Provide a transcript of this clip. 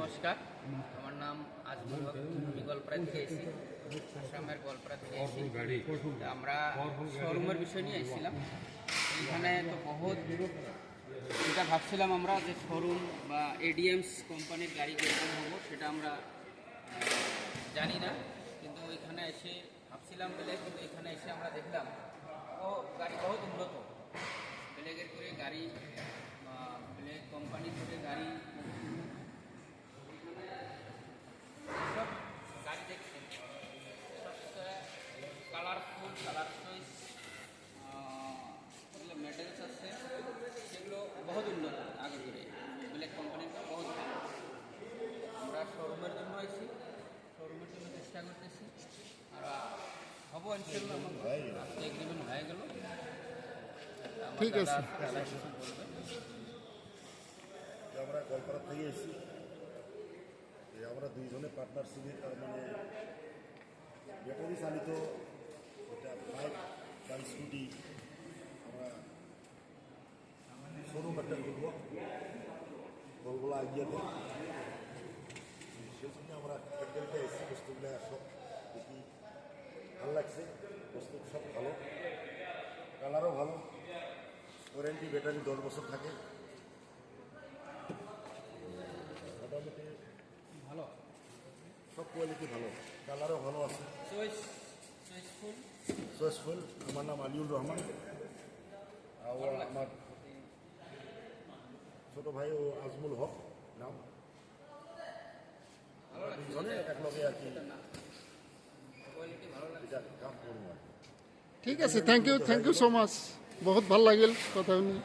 নমস্কার, আমার নাম আজমল হক। আমি গোয়ালপাড়া থেকে এসেছি, আসামের গোয়ালপাড়া থেকে এসেছি। আমরা শোরুমের বিষয় নিয়ে এসেছিলাম। এখানে তো বহুত যেটা ভাবছিলাম আমরা যে শোরুম বা এডিএমস কোম্পানির গাড়ি কীরকম হবো সেটা আমরা জানি না, কিন্তু এখানে এসে ভাবছিলাম বলে, কিন্তু এখানে এসে আমরা দেখলাম ও গাড়ি বহুত উন্নত। ব্লেগের করে গাড়ি, ব্লেগ কোম্পানি থেকে গাড়ি, সব গাড়ি দেখছেন সবচেয়ে কালারফুল, কালার চয়েস, যেগুলো মেডেলস আছে সেগুলো বহুত উন্নত। আগে করে ব্লেগ কোম্পানিটা বহুত ভালো। আমরা শোরুমের জন্য আইছি, শোরুমের জন্য চেষ্টা করতেছি, আর হবো ইনশাল্লাহ। আজকে এগ্রিমেন্ট হয়ে গেল। ঠিক আছে। আমরা গোয়ালপাড়া থেকে এসেছি। আমরা দুইজনে পার্টনারশিপে, তার মানে ব্যাটারি চালিত এটা বাইক বা স্কুটি আমরা শোরুম একটা খুলবো বলগুলো আগিয়েতে। সেই জন্য আমরা ফ্যাক্টরিতে এসেছি। বস্তুগুলো সব দেখি ভালো লাগছে, বস্তু সব ভালো, কালারও ভালো, ওয়ারেন্টি ব্যাটারি 10 বছর থাকে, মোটামুটি ভালো, সব কোয়ালিটি ভালো, কালারও ভালো আছে, চয়েসফুল। আমার নাম আলিউর রহমান, আর আমার ছোট ভাই ও আজমুল হক নাম। আমরা দুজনে একলগে আর কি এটা কাম করবো আর কি। ঠিক আছে, থ্যাংক ইউ সো মাচ। বহুত ভাল লাগিল কথা শুনি।